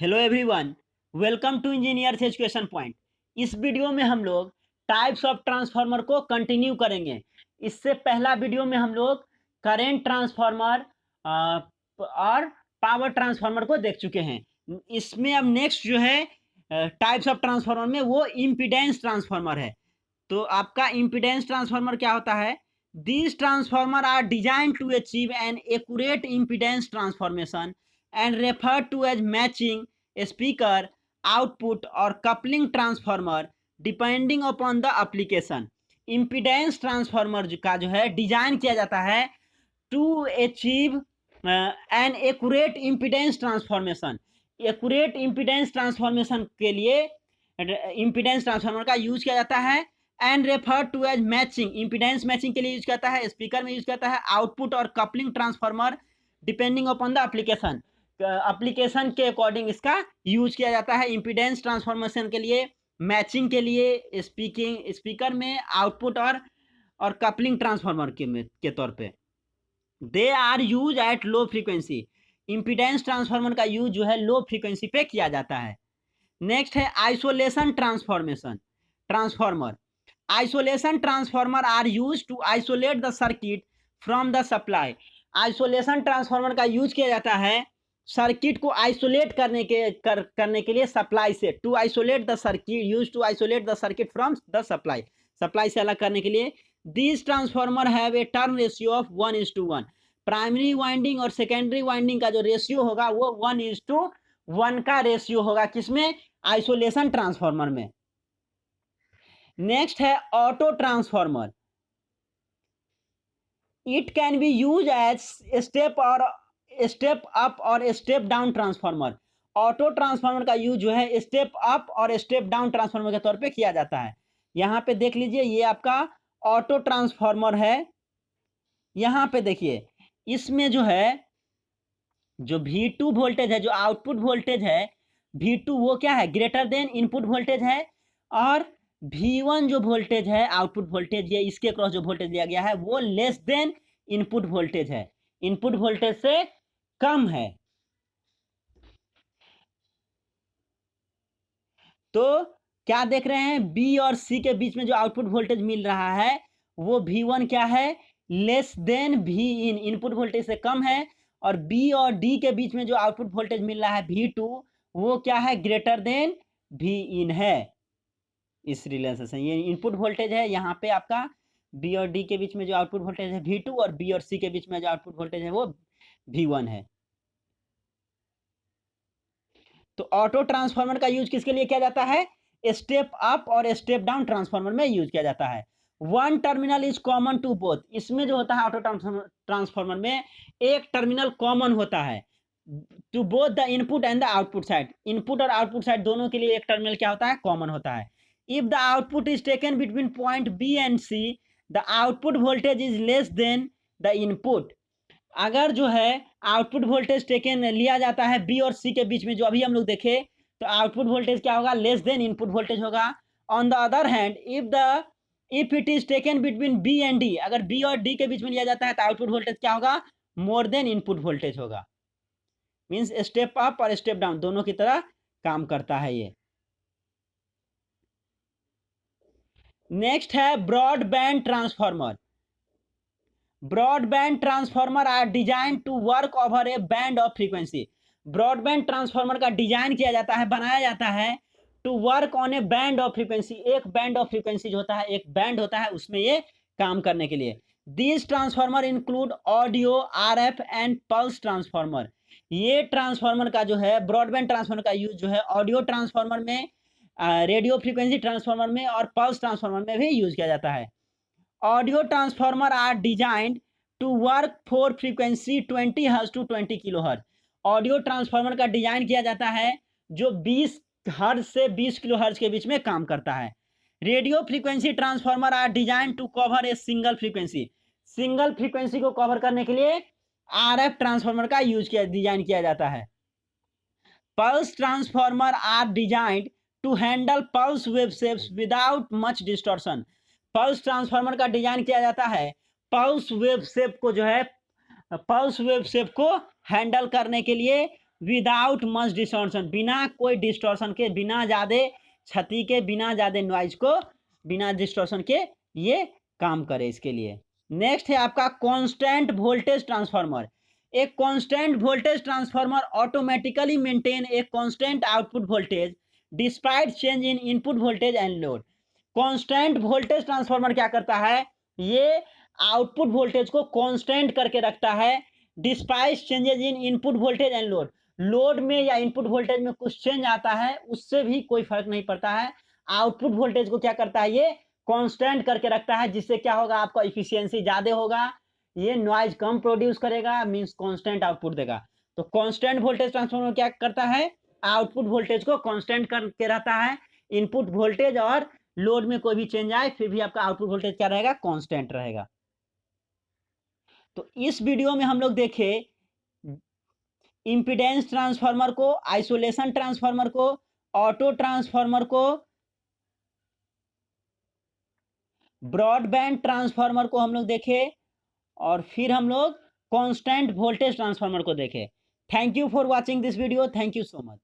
Hello everyone, welcome to engineers education point. इस video में हम लोग टाइप्स ऑफ ट्रांसफार्मर को कंटिन्यू करेंगे। इससे पहला वीडियो में हम लोग करंट ट्रांसफार्मर और पावर ट्रांसफार्मर को देख चुके हैं। इसमें अब नेक्स्ट जो है टाइप्स ऑफ ट्रांसफार्मर में वो इम्पीडेंस ट्रांसफार्मर है। तो आपका इम्पीडेंस ट्रांसफार्मर क्या होता है? These transformer are design to achieve an accurate impedance transformation and referred to as matching speaker output or coupling transformer depending upon the application। impedance transformer का जो है डिजाइन किया जाता है to achieve an accurate impedance transformation। accurate impedance transformation के लिए impedance transformer का use किया जाता है and refer to as matching. impedance matching के लिए यूज करता है, स्पीकर में यूज करता है, आउटपुट और coupling transformer depending upon the application. Application के अकॉर्डिंग इसका यूज किया जाता है। इम्पीडेंस ट्रांसफॉर्मेशन के लिए, मैचिंग के लिए स्पीकर में, आउटपुट और कपलिंग ट्रांसफार्मर के तौर पे they are use at low frequency. Impedance transformer का यूज जो है लो फ्रीक्वेंसी पे किया जाता है। नेक्स्ट है isolation transformer. Isolation transformer are use to isolate the circuit from the supply. Isolation transformer का यूज किया जाता है सर्किट को आइसोलेट करने के लिए सप्लाई से। To isolate the circuit, use to isolate the circuit from the supply, supply से अलग करने के लिए। This transformer have a turn ratio of 1:1। Primary winding और सेकेंडरी वाइंडिंग का जो रेशियो होगा वो 1:1 का रेशियो होगा। किसमें? आइसोलेशन ट्रांसफार्मर में। नेक्स्ट है auto transformer. It can be use as step up और step down transformer. Auto transformer का यूज जो है स्टेप अप और स्टेप डाउन ट्रांसफार्मर के तौर पे किया जाता है। यहां पे देख लीजिए, ये आपका ऑटो ट्रांसफार्मर है। यहां पे देखिए, इसमें जो है जो V2 वोल्टेज है, जो आउटपुट वोल्टेज है V2, वो क्या है? ग्रेटर देन इनपुट वोल्टेज है। और V1 जो वोल्टेज है, आउटपुट वोल्टेज, ये इसके क्रॉस जो वोल्टेज दिया गया है वो लेस देन इनपुट वोल्टेज है, इनपुट वोल्टेज से कम है। तो क्या देख रहे हैं? B और C के बीच में जो आउटपुट वोल्टेज मिल रहा है वो V1 क्या है? लेस देन V इन, इनपुट वोल्टेज से कम है। और B और D के बीच में जो आउटपुट वोल्टेज मिल रहा है V2, वो क्या है? ग्रेटर देन V इन है। इस रिलेशन से ये इनपुट वोल्टेज है, यहाँ पे आपका B और D के बीच में जो आउटपुट वोल्टेज है V2, और B और C के बीच में जो आउटपुट वोल्टेज है वो V1 है। तो ऑटो ट्रांसफार्मर का यूज किसके लिए किया जाता है? स्टेप अप और स्टेप डाउन ट्रांसफार्मर में यूज किया जाता है। One terminal is common to both. इसमें जो होता है ऑटो ट्रांसफार्मर में एक टर्मिनल कॉमन होता है to both the input and the output side. Input और आउटपुट साइड दोनों के लिए एक टर्मिनल क्या होता है? कॉमन होता है। If the output is taken between point B and C, the output voltage is less than the input. अगर जो है आउटपुट वोल्टेज टेकन लिया जाता है बी और सी के बीच में, जो अभी हम लोग देखे, तो आउटपुट वोल्टेज क्या होगा? लेस देन इनपुट वोल्टेज होगा। On the other hand, if it is taken between B and D, अगर बी और डी के बीच में लिया जाता है तो आउटपुट वोल्टेज क्या होगा? मोर देन इनपुट वोल्टेज होगा। मीन्स स्टेप अप और स्टेप डाउन दोनों की तरह काम करता है ये। नेक्स्ट है broadband transformer. Broadband transformer are design to work over a band of frequency. Broadband transformer का डिजाइन किया जाता है, बनाया जाता है to work on a band of frequency. एक बैंड ऑफ फ्रीक्वेंसी जो होता है, एक बैंड होता है, उसमें ये काम करने के लिए। This transformer include audio, RF and pulse transformer. ये ट्रांसफार्मर का जो है, ब्रॉडबैंड ट्रांसफार्मर का यूज जो है ऑडियो ट्रांसफार्मर में, रेडियो फ्रीक्वेंसी ट्रांसफार्मर में और पल्स ट्रांसफार्मर में भी यूज किया जाता है। Audio transformer are designed to work for frequency 20 hertz to 20 kilo hertz. Audio transformer का डिजाइन किया जाता है जो 20 हर्ट्ज से 20 किलो हर्ट्ज के बीच में काम करता है। Radio frequency transformer are design to cover a single frequency. Single frequency को कवर करने के लिए RF ट्रांसफार्मर का डिजाइन किया जाता है। Pulse transformer are designed to handle pulse wave shapes without much distortion. Pulse transformer का डिजाइन किया जाता है पल्स वेव शेप को जो है, पल्स वेव शेप को हैंडल करने के लिए विदाउट मच डिस्टॉर्शन, बिना कोई डिस्टॉर्शन के, बिना ज़्यादा क्षति के, बिना ज़्यादा नॉइज को, बिना डिस्टॉर्शन के ये काम करे इसके लिए। नेक्स्ट है आपका कांस्टेंट वोल्टेज ट्रांसफार्मर। एक constant voltage transformer automatically maintain a constant output voltage despite change in input voltage and load. Constant voltage transformer क्या करता है, ये आउटपुट वोल्टेज को कांस्टेंट करके रखता है despite changes in input voltage and load. Load में या इनपुट वोल्टेज में कुछ चेंज आता है उससे भी कोई फर्क नहीं पड़ता है, आउटपुट वोल्टेज को क्या करता है, ये कांस्टेंट करके रखता है, जिससे क्या होगा, आपका इफिशियंसी ज़्यादा होगा, ये नॉइज कम प्रोड्यूस करेगा, मींस कांस्टेंट आउटपुट देगा। तो कांस्टेंट वोल्टेज ट्रांसफार्मर क्या करता है, आउटपुट वोल्टेज को कांस्टेंट करके रहता है, इनपुट वोल्टेज और लोड में कोई भी चेंज आए फिर भी आपका आउटपुट वोल्टेज क्या रहेगा, कांस्टेंट रहेगा। तो इस वीडियो में हम लोग देखे इम्पीडेंस ट्रांसफार्मर को, आइसोलेशन ट्रांसफार्मर को, ऑटो ट्रांसफार्मर को, ब्रॉडबैंड ट्रांसफार्मर को हम लोग देखे, और फिर हम लोग कांस्टेंट वोल्टेज ट्रांसफार्मर को देखे। Thank you for watching this video, thank you so much.